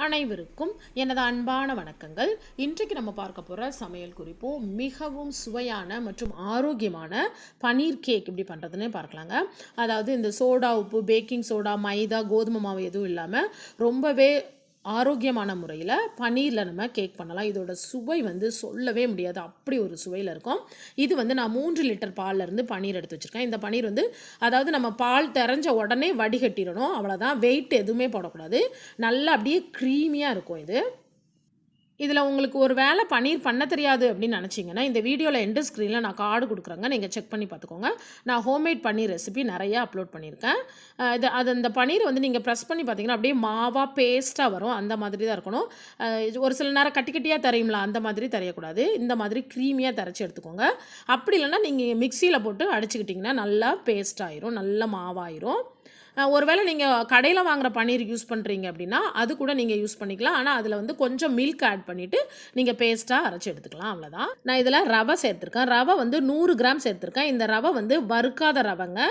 அனைவருக்கும் எனது அன்பான வணக்கங்கள். இன்றைக்கு நம்ம பார்க்க போகிற சமையல் குறிப்பு மிகவும் சுவையான மற்றும் ஆரோக்கியமான பனீர் கேக் எப்படி பண்ணுறதுன்னு பார்க்கலாங்க. அதாவது இந்த சோடா உப்பு, பேக்கிங் சோடா, மைதா, கோதுமை மாவு எதுவும் இல்லாமல் ரொம்பவே ஆரோக்கியமான முறையில் பனீரில் நம்ம கேக் பண்ணலாம். இதோட சுவை சொல்லவே முடியாது, அப்படி ஒரு சுவையில் இருக்கும். இது நான் 3 லிட்டர் பால்லேருந்து பனீர் எடுத்து வச்சுருக்கேன். இந்த பனீர் அதாவது நம்ம பால் திறஞ்ச உடனே வடிகட்டிடணும், அவ்வளோதான். வெயிட் எதுவுமே போடக்கூடாது. நல்லா அப்படியே க்ரீமியாக இருக்கும். இதில் உங்களுக்கு ஒரு வேளை பனீர் பண்ண தெரியாது அப்படின்னு நினச்சிங்கன்னா, இந்த வீடியோவில் எண்டு ஸ்க்ரீனில் நான் கார்டு கொடுக்குறேங்க, நீங்கள் செக் பண்ணி பார்த்துக்கோங்க. நான் ஹோம்மேட் பன்னீர் ரெசிபி நிறையா அப்லோட் பண்ணியிருக்கேன். அந்த பன்னீர் நீங்கள் ப்ரெஸ் பண்ணி பார்த்தீங்கன்னா அப்படியே மாவாக பேஸ்ட்டாக வரும். அந்த மாதிரி தான் இருக்கணும். ஒரு சில நேரம் கட்டி கட்டியாக தரையும்ல, அந்த மாதிரி தரையக்கூடாது. இந்த மாதிரி க்ரீமியாக தரைச்சி எடுத்துக்கோங்க. அப்படி இல்லைன்னா நீங்கள் மிக்சியில் போட்டு அடிச்சுக்கிட்டிங்கன்னா நல்லா பேஸ்ட் ஆயிரும், நல்ல மாவாயிரும். ஒருவேளை நீங்கள் கடையில் வாங்குகிற பன்னீர் யூஸ் பண்ணுறீங்க அப்படின்னா அது கூட நீங்கள் யூஸ் பண்ணிக்கலாம். ஆனால் அதில் கொஞ்சம் மில்க் ஆட் பண்ணிவிட்டு நீங்கள் பேஸ்ட்டாக அரைச்சி எடுத்துக்கலாம், அவ்வளோதான். நான் இதில் ரவை சேர்த்துருக்கேன். ரவை 100 கிராம் சேர்த்துருக்கேன். இந்த ரவை வறுக்காத ரவைங்க.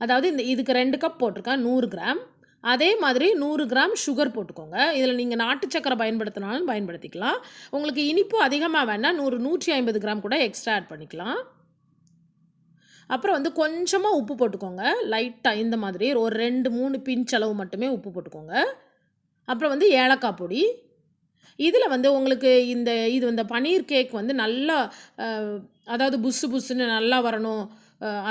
அதாவது இதுக்கு 2 கப் போட்டிருக்கேன், 100 கிராம். அதே மாதிரி 100 கிராம் சுகர் போட்டுக்கோங்க. இதில் நீங்கள் நாட்டு சக்கரை பயன்படுத்தினாலும் பயன்படுத்திக்கலாம். உங்களுக்கு இனிப்பு அதிகமாக வேணால் 150 கிராம் கூட எக்ஸ்ட்ரா ஆட் பண்ணிக்கலாம். அப்புறம் கொஞ்சமாக உப்பு போட்டுக்கோங்க, லைட்டாக. இந்த மாதிரி ஒரு 2-3 பிஞ்ச் அளவு மட்டுமே உப்பு போட்டுக்கோங்க. அப்புறம் ஏலக்காய் பொடி. இதில் உங்களுக்கு இந்த பனீர் கேக் நல்லா அதாவது புஸ்ஸு புஸ்ஸுன்னு நல்லா வரணும்,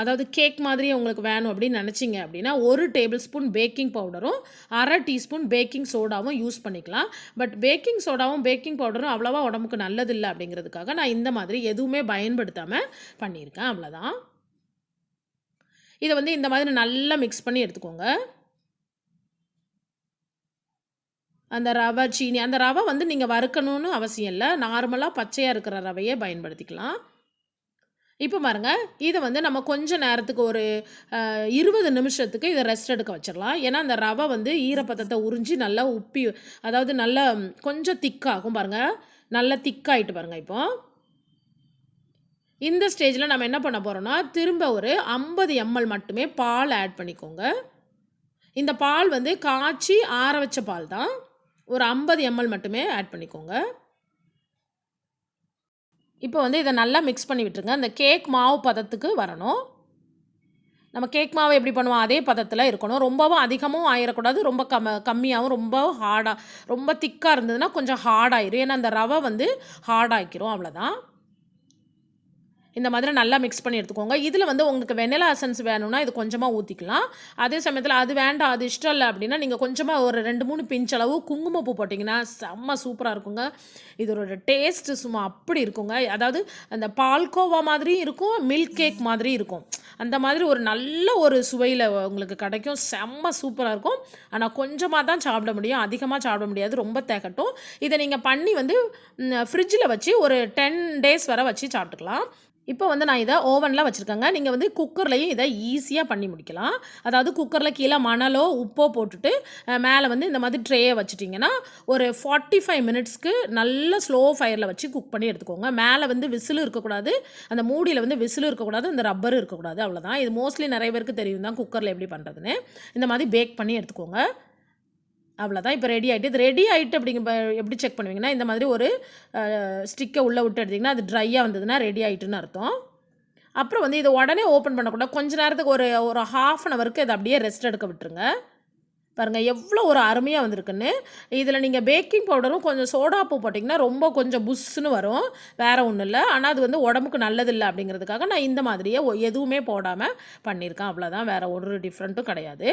அதாவது கேக் மாதிரியே உங்களுக்கு வேணும் அப்படின்னு நினச்சிங்க அப்படின்னா 1 டேபிள் ஸ்பூன் பேக்கிங் பவுடரும் 1/2 டீஸ்பூன் பேக்கிங் சோடாவும் யூஸ் பண்ணிக்கலாம். பட் பேக்கிங் சோடாவும் பேக்கிங் பவுடரும் அவ்வளோவா உடம்புக்கு நல்லதில்லை அப்படிங்கிறதுக்காக நான் இந்த மாதிரி எதுவுமே பயன்படுத்தாமல் பண்ணியிருக்கேன், அவ்வளோதான். இதை இந்த மாதிரி நல்லா மிக்ஸ் பண்ணி எடுத்துக்கோங்க. அந்த ரவை, சீனி, அந்த ரவை நீங்கள் வறுக்கணும்னு அவசியம் இல்லை. நார்மலாக பச்சையாக இருக்கிற ரவையே பயன்படுத்திக்கலாம். இப்போ பாருங்க, இதை நம்ம கொஞ்சம் நேரத்துக்கு ஒரு 20 நிமிஷத்துக்கு இதை ரெஸ்ட் எடுக்க வச்சிடலாம். ஏன்னா அந்த ரவை ஈரப்பதத்தை உறிஞ்சி நல்லா உப்பி, அதாவது நல்லா கொஞ்சம் திக்காகும். பாருங்கள், நல்லா திக்காயிட்டு பாருங்கள். இப்போ இந்த ஸ்டேஜில் நம்ம என்ன பண்ண போகிறோம்னா, திரும்ப ஒரு 50 ml மட்டுமே பால் ஆட் பண்ணிக்கோங்க. இந்த பால் காய்ச்சி ஆற வச்ச பால் தான். ஒரு 50 ml மட்டுமே ஆட் பண்ணிக்கோங்க. இப்போ இதை நல்லா மிக்ஸ் பண்ணி விட்டுருங்க. இந்த கேக் மாவு பதத்துக்கு வரணும். நம்ம கேக் மாவு எப்படி பண்ணுவோம் அதே பதத்தில் இருக்கணும். ரொம்பவும் அதிகமும் ஆயிடக்கூடாது, ரொம்ப கம்மியாகவும். ரொம்ப ஹார்டாக, ரொம்ப திக்காக இருந்ததுன்னா கொஞ்சம் ஹார்டாயிரும். ஏன்னா அந்த ரவை ஹார்டாகிக்கிறோம், அவ்வளோதான். இந்த மாதிரி நல்லா மிக்ஸ் பண்ணி எடுத்துக்கோங்க. இதில் உங்களுக்கு வெனிலா எசன்ஸ் வேணும்னா இது கொஞ்சமாக ஊற்றிக்கலாம். அதே சமயத்தில் அது வேண்டாம், அது இஷ்டம் இல்லை அப்படின்னா நீங்கள் கொஞ்சமாக ஒரு 2-3 பிஞ்ச் அளவு குங்குமப்பூ போட்டிங்கன்னா செம்ம சூப்பராக இருக்குங்க. இதோட டேஸ்ட்டு சும்மா அப்படி இருக்குங்க. அதாவது அந்த பால்கோவா மாதிரி இருக்கும், மில்க் கேக் மாதிரி இருக்கும். அந்த மாதிரி ஒரு நல்ல ஒரு சுவையில் உங்களுக்கு கிடைக்கும். செம்ம சூப்பராக இருக்கும். ஆனால் கொஞ்சமாக தான் சாப்பிட முடியும், அதிகமாக சாப்பிட முடியாது, ரொம்ப தேக்கட்டும். இதை நீங்கள் பண்ணி ஃப்ரிட்ஜில் வச்சு ஒரு 10 days வரை வச்சு சாப்பிட்டுக்கலாம். இப்போ நான் இதை ஓவனில் வச்சுருக்கேங்க. நீங்கள் குக்கர்லையும் இதை ஈஸியாக பண்ணி முடிக்கலாம். அதாவது குக்கரில் கீழே மணலோ உப்போ போட்டுட்டு மேலே இந்த மாதிரி ட்ரேயை வச்சுட்டிங்கன்னா ஒரு 45 மினிட்ஸ்க்கு நல்ல ஸ்லோ ஃபயரில் வச்சு குக் பண்ணி எடுத்துக்கோங்க. மேலே விசிலும் இருக்கக்கூடாது, அந்த மூடியில் விசிலும் இருக்கக்கூடாது, இந்த ரப்பரும் இருக்கக்கூடாது, அவ்வளோதான். இது மோஸ்ட்லி நிறைய பேருக்கு தெரியும் தான் குக்கரில் எப்படி பண்ணுறதுன்னு. இந்த மாதிரி பேக் பண்ணி எடுத்துக்கோங்க, அவ்வளோதான். இப்போ ரெடி ஆகிட்டு. இது ரெடி ஆகிட்டு அப்படிங்க எப்படி செக் பண்ணுவீங்கன்னா, இந்த மாதிரி ஒரு ஸ்டிக்கை உள்ளே விட்டு எடுத்திங்கன்னா அது ட்ரையாக வந்ததுன்னா ரெடி ஆகிட்டுன்னு அர்த்தம். அப்புறம் இதை உடனே ஓப்பன் பண்ணக்கூடாது. கொஞ்ச நேரத்துக்கு ஒரு ½ அன் ஹவருக்கு இதை அப்படியே ரெஸ்ட் எடுக்க விட்டுருங்க. பாருங்கள் எவ்வளோ ஒரு அருமையாக வந்திருக்குன்னு. இதில் நீங்கள் பேக்கிங் பவுடரும் கொஞ்சம் சோடாப்பூ போட்டிங்கன்னா ரொம்ப கொஞ்சம் புஷ்ஷுன்னு வரும், வேறு ஒன்றும் இல்லை. ஆனால் அது உடம்புக்கு நல்லதில்லை அப்படிங்கிறதுக்காக நான் இந்த மாதிரியே எதுவுமே போடாமல் பண்ணியிருக்கேன், அவ்வளோதான். வேறு ஒரு டிஃப்ரெண்ட்டும் கிடையாது.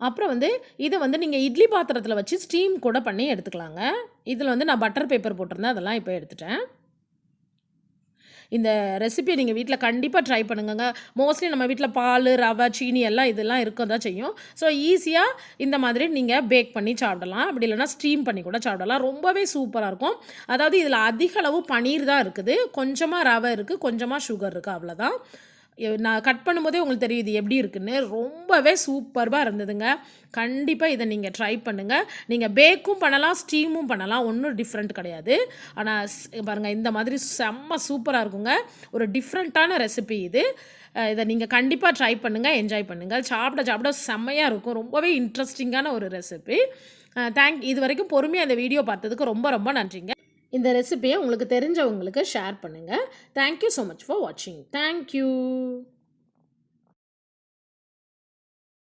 அப்புறம் இதை நீங்கள் இட்லி பாத்திரத்தில் வச்சு ஸ்டீம் கூட பண்ணி எடுத்துக்கலாங்க. இதில் நான் பட்டர் பேப்பர் போட்டிருந்தேன், அதெல்லாம் இப்போ எடுத்துட்டேன். இந்த ரெசிபியை நீங்கள் வீட்டில் கண்டிப்பாக ட்ரை பண்ணுங்க. மோஸ்ட்லி நம்ம வீட்டில் பால், ரவை, சீனி எல்லாம் இதெல்லாம் இருக்க தான் செய்யும். ஸோ ஈஸியாக இந்த மாதிரி நீங்கள் பேக் பண்ணி சாப்பிடலாம், அப்படி இல்லைனா ஸ்டீம் பண்ணி கூட சாப்பிடலாம். ரொம்பவே சூப்பராக இருக்கும். அதாவது இதில் அதிக அளவு பனீர் தான் இருக்குது, கொஞ்சமாக ரவை இருக்குது, கொஞ்சமாக சுகர் இருக்குது, அவ்வளோதான். நான் கட் பண்ணும்போதே உங்களுக்கு தெரியுது எப்படி இருக்குன்னு. ரொம்பவே சூப்பர்பாக இருந்ததுங்க. கண்டிப்பாக இதை நீங்கள் ட்ரை பண்ணுங்கள். நீங்கள் பேக்கும் பண்ணலாம், ஸ்டீமும் பண்ணலாம், ஒன்றும் டிஃப்ரெண்ட் கிடையாது. ஆனால் பாருங்கள், இந்த மாதிரி செம்ம சூப்பராக இருக்குங்க. ஒரு டிஃப்ரெண்ட்டான ரெசிபி இது. இதை நீங்கள் கண்டிப்பாக ட்ரை பண்ணுங்கள், என்ஜாய் பண்ணுங்கள். சாப்பிட சாப்பிட செம்மையாக இருக்கும். ரொம்பவே இன்ட்ரெஸ்டிங்கான ஒரு ரெசிபி. இது வரைக்கும் பொறுமையாக அந்த வீடியோ பார்த்ததுக்கு ரொம்ப ரொம்ப நன்றிங்க. இந்த ரெசிபியை உங்களுக்கு தெரிஞ்சவங்களுக்கு ஷேர் பண்ணுங்கள். தேங்க்யூ ஸோ மச் ஃபார் வாட்சிங். தேங்க்யூ.